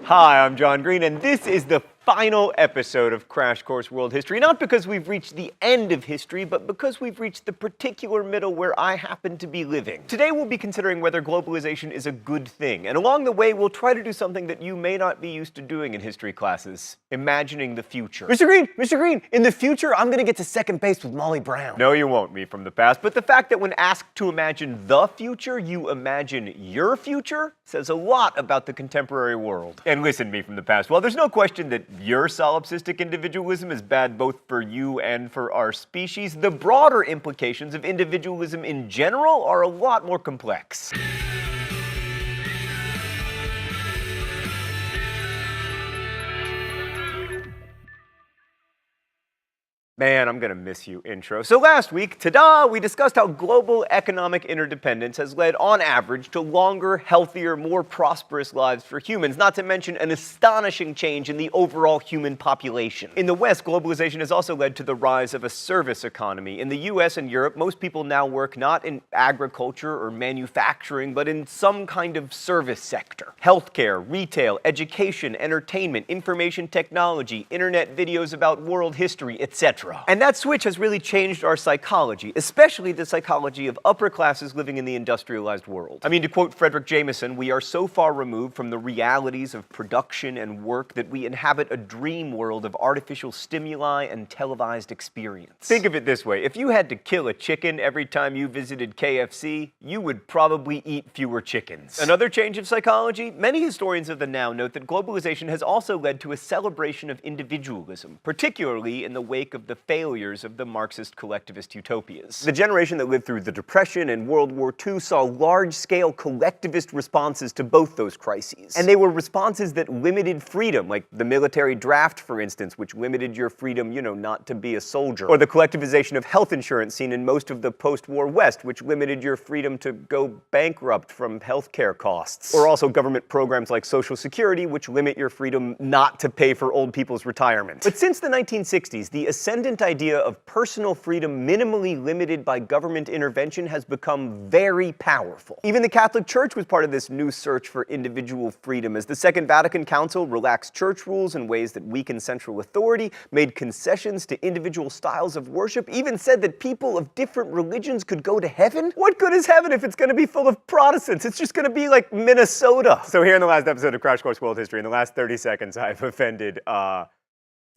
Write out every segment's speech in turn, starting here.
Hi, I'm John Green, and this is the final episode of Crash Course World History. Not because we've reached the end of history, but because we've reached the particular middle where I happen to be living. Today we'll be considering whether globalization is a good thing, and along the way we'll try to do something that you may not be used to doing in history classes: imagining the future. Mr. Green, in the future I'm gonna get to second base with Molly Brown. No, you won't, me from the past, but the fact that when asked to imagine the future, you imagine your future says a lot about the contemporary world. And listen, me from the past, well, there's no question that your solipsistic individualism is bad both for you and for our species, the broader implications of individualism in general are a lot more complex. Man, I'm gonna miss you, intro. So last week, ta-da, we discussed how global economic interdependence has led, on average, to longer, healthier, more prosperous lives for humans, not to mention an astonishing change in the overall human population. In the West, globalization has also led to the rise of a service economy. In the US and Europe, most people now work not in agriculture or manufacturing, but in some kind of service sector. Healthcare, retail, education, entertainment, information technology, internet videos about world history, etc. And that switch has really changed our psychology, especially the psychology of upper classes living in the industrialized world. I mean, to quote Frederick Jameson, we are so far removed from the realities of production and work that we inhabit a dream world of artificial stimuli and televised experience. Think of it this way: if you had to kill a chicken every time you visited KFC, you would probably eat fewer chickens. Another change of psychology? Many historians of the now note that globalization has also led to a celebration of individualism, particularly in the wake of the failures of the Marxist collectivist utopias. The generation that lived through the Depression and World War II saw large-scale collectivist responses to both those crises. And they were responses that limited freedom, like the military draft, for instance, which limited your freedom, not to be a soldier. Or the collectivization of health insurance seen in most of the post-war West, which limited your freedom to go bankrupt from healthcare costs. Or also government programs like Social Security, which limit your freedom not to pay for old people's retirement. But since the 1960s, the ascendant idea of personal freedom minimally limited by government intervention has become very powerful. Even the Catholic Church was part of this new search for individual freedom, as the Second Vatican Council relaxed church rules in ways that weakened central authority, made concessions to individual styles of worship, even said that people of different religions could go to heaven. What good is heaven if it's going to be full of Protestants? It's just going to be like Minnesota. So here in the last episode of Crash Course World History, in the last 30 seconds, I've offended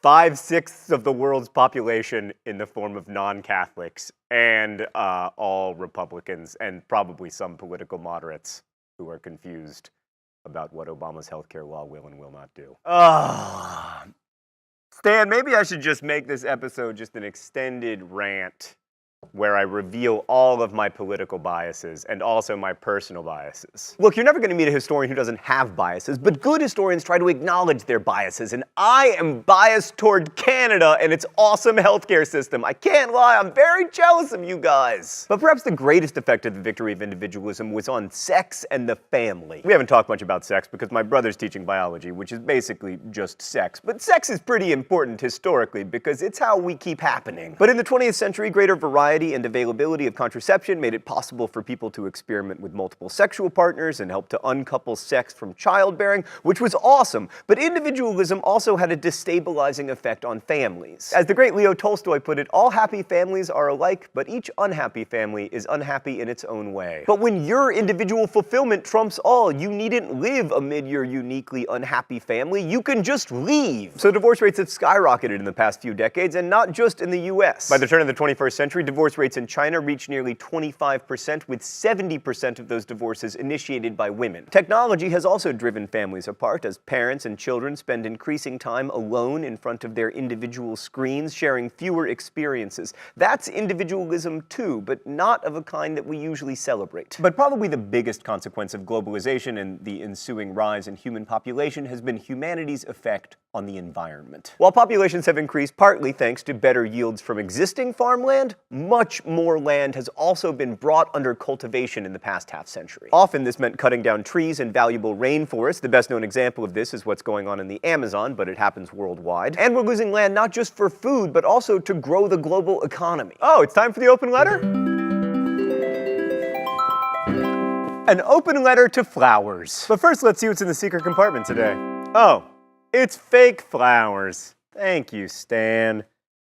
5/6 of the world's population in the form of non-Catholics, and all Republicans, and probably some political moderates who are confused about what Obama's healthcare law will and will not do. Stan, maybe I should just make this episode just an extended rant where I reveal all of my political biases and also my personal biases. Look, you're never going to meet a historian who doesn't have biases, but good historians try to acknowledge their biases, and I am biased toward Canada and its awesome healthcare system. I can't lie, I'm very jealous of you guys. But perhaps the greatest effect of the victory of individualism was on sex and the family. We haven't talked much about sex because my brother's teaching biology, which is basically just sex. But sex is pretty important historically because it's how we keep happening. But in the 20th century, greater variety and availability of contraception made it possible for people to experiment with multiple sexual partners and help to uncouple sex from childbearing, which was awesome. But individualism also had a destabilizing effect on families. As the great Leo Tolstoy put it, all happy families are alike, but each unhappy family is unhappy in its own way. But when your individual fulfillment trumps all, you needn't live amid your uniquely unhappy family, you can just leave. So divorce rates have skyrocketed in the past few decades, and not just in the US. By the turn of the 21st century, divorce rates in China reached nearly 25%, with 70% of those divorces initiated by women. Technology has also driven families apart, as parents and children spend increasing time alone in front of their individual screens, sharing fewer experiences. That's individualism too, but not of a kind that we usually celebrate. But probably the biggest consequence of globalization and the ensuing rise in human population has been humanity's effect on the environment. While populations have increased partly thanks to better yields from existing farmland, much more land has also been brought under cultivation in the past half-century. Often this meant cutting down trees and valuable rainforests. The best known example of this is what's going on in the Amazon, but it happens worldwide. And we're losing land not just for food, but also to grow the global economy. Oh, it's time for the open letter? An open letter to flowers. But first, let's see what's in the secret compartment today. Oh, it's fake flowers. Thank you, Stan.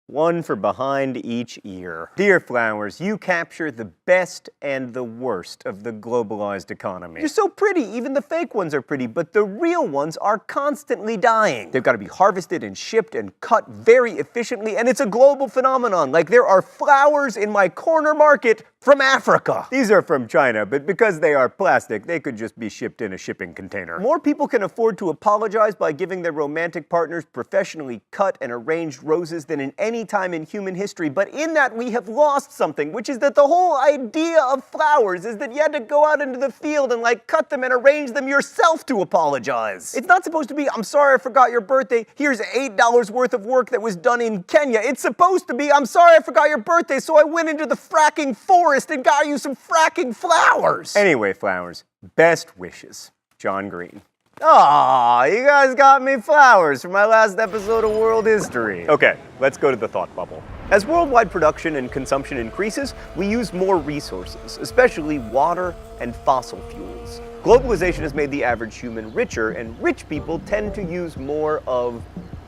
One for behind each ear. Dear flowers, you capture the best and the worst of the globalized economy. You're so pretty, even the fake ones are pretty, but the real ones are constantly dying. They've got to be harvested and shipped and cut very efficiently, and it's a global phenomenon. Like there are flowers in my corner market from Africa. These are from China, but because they are plastic, they could just be shipped in a shipping container. More people can afford to apologize by giving their romantic partners professionally cut and arranged roses than in any time in human history, but in that we have lost something, which is that the whole idea of flowers is that you had to go out into the field and cut them and arrange them yourself to apologize. It's not supposed to be, I'm sorry I forgot your birthday, here's $8 worth of work that was done in Kenya. It's supposed to be, I'm sorry I forgot your birthday, so I went into the fracking forest and got you some fracking flowers. Anyway, flowers, best wishes, John Green. Aw, you guys got me flowers for my last episode of World History. Okay, let's go to the thought bubble. As worldwide production and consumption increases, we use more resources, especially water and fossil fuels. Globalization has made the average human richer, and rich people tend to use more of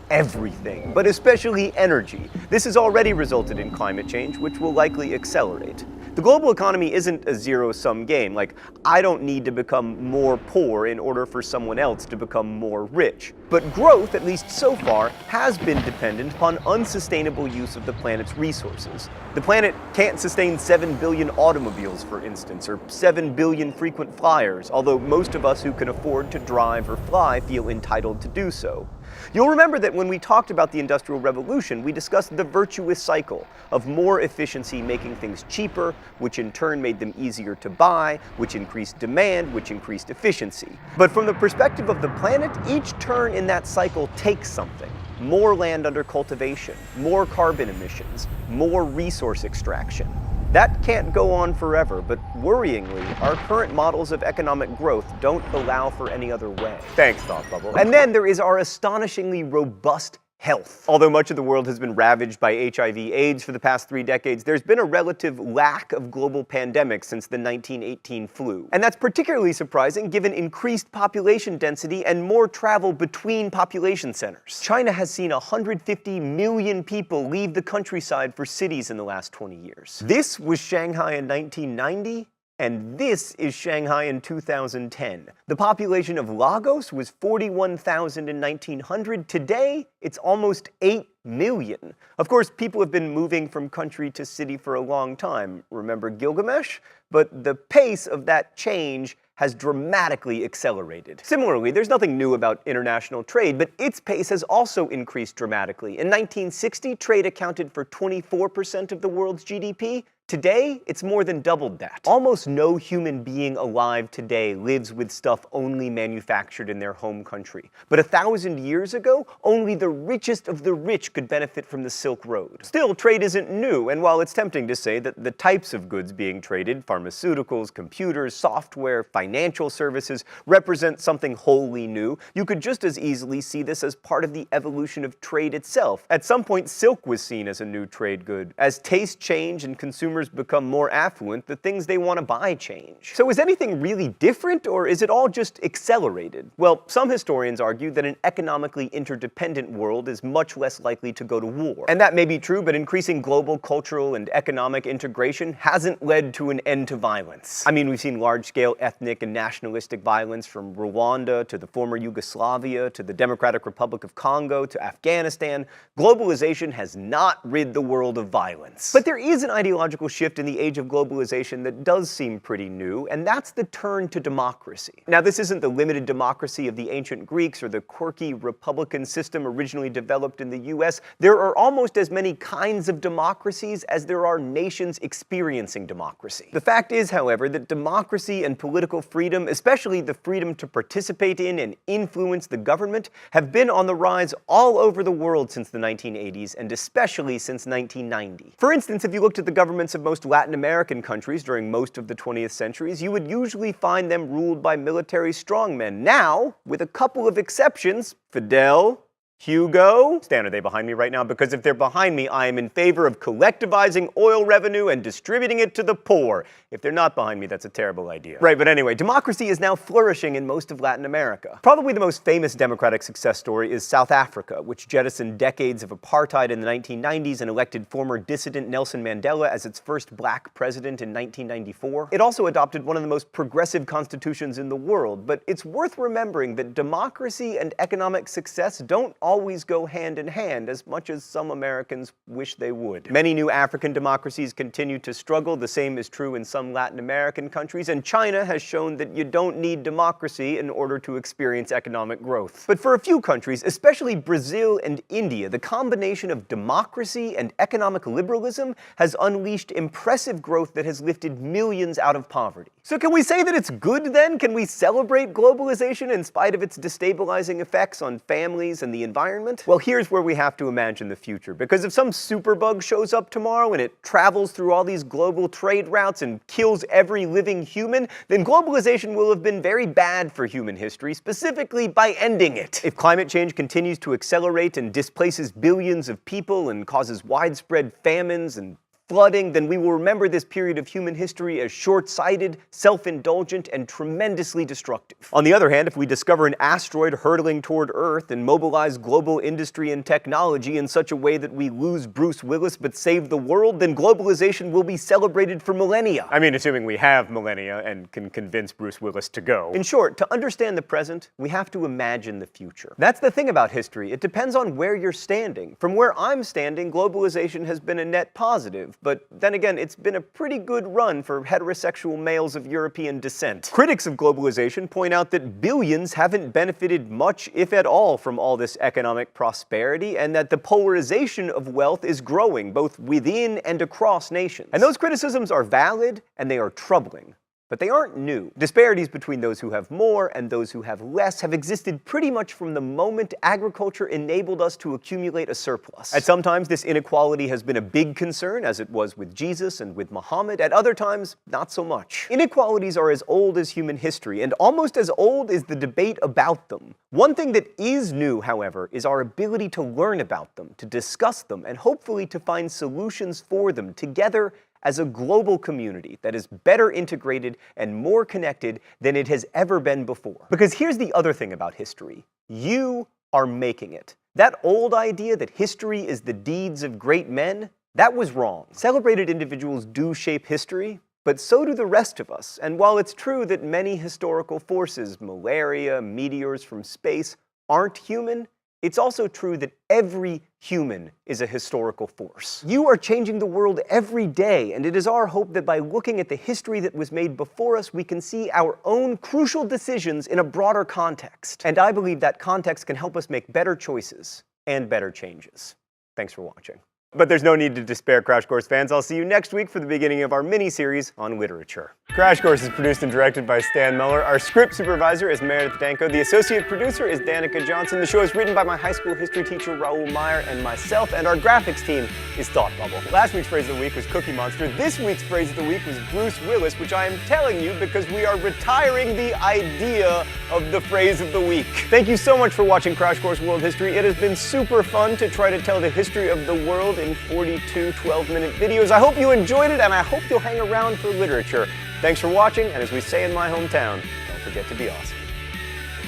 everything, but especially energy. This has already resulted in climate change, which will likely accelerate. The global economy isn't a zero-sum game. I don't need to become more poor in order for someone else to become more rich. But growth, at least so far, has been dependent upon unsustainable use of the planet's resources. The planet can't sustain 7 billion automobiles, for instance, or 7 billion frequent flyers, although most of us who can afford to drive or fly feel entitled to do so. You'll remember that when we talked about the Industrial Revolution, we discussed the virtuous cycle of more efficiency making things cheaper, which in turn made them easier to buy, which increased demand, which increased efficiency. But from the perspective of the planet, each turn in that cycle takes something. More land under cultivation, more carbon emissions, more resource extraction. That can't go on forever, but worryingly, our current models of economic growth don't allow for any other way. Thanks, Thought Bubble. And then there is our astonishingly robust health. Although much of the world has been ravaged by HIV/AIDS for the past 3 decades, there's been a relative lack of global pandemics since the 1918 flu. And that's particularly surprising given increased population density and more travel between population centers. China has seen 150 million people leave the countryside for cities in the last 20 years. This was Shanghai in 1990. And this is Shanghai in 2010. The population of Lagos was 41,000 in 1900. Today, it's almost 8 million. Of course, people have been moving from country to city for a long time. Remember Gilgamesh? But the pace of that change has dramatically accelerated. Similarly, there's nothing new about international trade, but its pace has also increased dramatically. In 1960, trade accounted for 24% of the world's GDP. Today, it's more than doubled that. Almost no human being alive today lives with stuff only manufactured in their home country. But 1,000 years ago, only the richest of the rich could benefit from the Silk Road. Still, trade isn't new, and while it's tempting to say that the types of goods being traded, pharmaceuticals, computers, software, financial services, represent something wholly new, you could just as easily see this as part of the evolution of trade itself. At some point, silk was seen as a new trade good. As tastes change and consumers become more affluent, the things they want to buy change. So is anything really different, or is it all just accelerated? Well, some historians argue that an economically interdependent world is much less likely to go to war. And that may be true, but increasing global cultural and economic integration hasn't led to an end to violence. I mean, we've seen large-scale ethnic and nationalistic violence from Rwanda to the former Yugoslavia to the Democratic Republic of Congo to Afghanistan. Globalization has not rid the world of violence. But there is an ideological shift in the age of globalization that does seem pretty new, and that's the turn to democracy. Now, this isn't the limited democracy of the ancient Greeks or the quirky republican system originally developed in the US. There are almost as many kinds of democracies as there are nations experiencing democracy. The fact is, however, that democracy and political freedom, especially the freedom to participate in and influence the government, have been on the rise all over the world since the 1980s, and especially since 1990. For instance, if you looked at the governments of most Latin American countries during most of the 20th centuries, you would usually find them ruled by military strongmen. Now, with a couple of exceptions, Fidel, Hugo? Stan, are they behind me right now? Because if they're behind me, I am in favor of collectivizing oil revenue and distributing it to the poor. If they're not behind me, that's a terrible idea. Right, but anyway, democracy is now flourishing in most of Latin America. Probably the most famous democratic success story is South Africa, which jettisoned decades of apartheid in the 1990s and elected former dissident Nelson Mandela as its first black president in 1994. It also adopted one of the most progressive constitutions in the world, but it's worth remembering that democracy and economic success don't always go hand in hand as much as some Americans wish they would. Many new African democracies continue to struggle. The same is true in some Latin American countries, and China has shown that you don't need democracy in order to experience economic growth. But for a few countries, especially Brazil and India, the combination of democracy and economic liberalism has unleashed impressive growth that has lifted millions out of poverty. So can we say that it's good then? Can we celebrate globalization in spite of its destabilizing effects on families and the environment? Well, here's where we have to imagine the future, because if some superbug shows up tomorrow and it travels through all these global trade routes and kills every living human, then globalization will have been very bad for human history, specifically by ending it. If climate change continues to accelerate and displaces billions of people and causes widespread famines and flooding, then we will remember this period of human history as short-sighted, self-indulgent, and tremendously destructive. On the other hand, if we discover an asteroid hurtling toward Earth and mobilize global industry and technology in such a way that we lose Bruce Willis but save the world, then globalization will be celebrated for millennia. I mean, assuming we have millennia and can convince Bruce Willis to go. In short, to understand the present, we have to imagine the future. That's the thing about history. It depends on where you're standing. From where I'm standing, globalization has been a net positive. But then again, it's been a pretty good run for heterosexual males of European descent. Critics of globalization point out that billions haven't benefited much, if at all, from all this economic prosperity, and that the polarization of wealth is growing, both within and across nations. And those criticisms are valid, and they are troubling. But they aren't new. Disparities between those who have more and those who have less have existed pretty much from the moment agriculture enabled us to accumulate a surplus. At some times, this inequality has been a big concern, as it was with Jesus and with Muhammad. At other times, not so much. Inequalities are as old as human history, and almost as old is the debate about them. One thing that is new, however, is our ability to learn about them, to discuss them, and hopefully to find solutions for them together as a global community that is better integrated and more connected than it has ever been before. Because here's the other thing about history. You are making it. That old idea that history is the deeds of great men, that was wrong. Celebrated individuals do shape history, but so do the rest of us. And while it's true that many historical forces, malaria, meteors from space, aren't human, it's also true that every human is a historical force. You are changing the world every day, and it is our hope that by looking at the history that was made before us, we can see our own crucial decisions in a broader context. And I believe that context can help us make better choices and better changes. Thanks for watching. But there's no need to despair, Crash Course fans. I'll see you next week for the beginning of our mini-series on literature. Crash Course is produced and directed by Stan Muller. Our script supervisor is Meredith Danko. The associate producer is Danica Johnson. The show is written by my high school history teacher, Raoul Meyer, and myself, and our graphics team is Thought Bubble. Last week's phrase of the week was Cookie Monster. This week's phrase of the week was Bruce Willis, which I am telling you because we are retiring the idea of the phrase of the week. Thank you so much for watching Crash Course World History. It has been super fun to try to tell the history of the world in 42 12-minute videos. I hope you enjoyed it, and I hope you'll hang around for literature. Thanks for watching, and as we say in my hometown, don't forget to be awesome.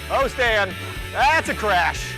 Oh, Stan, that's a crash.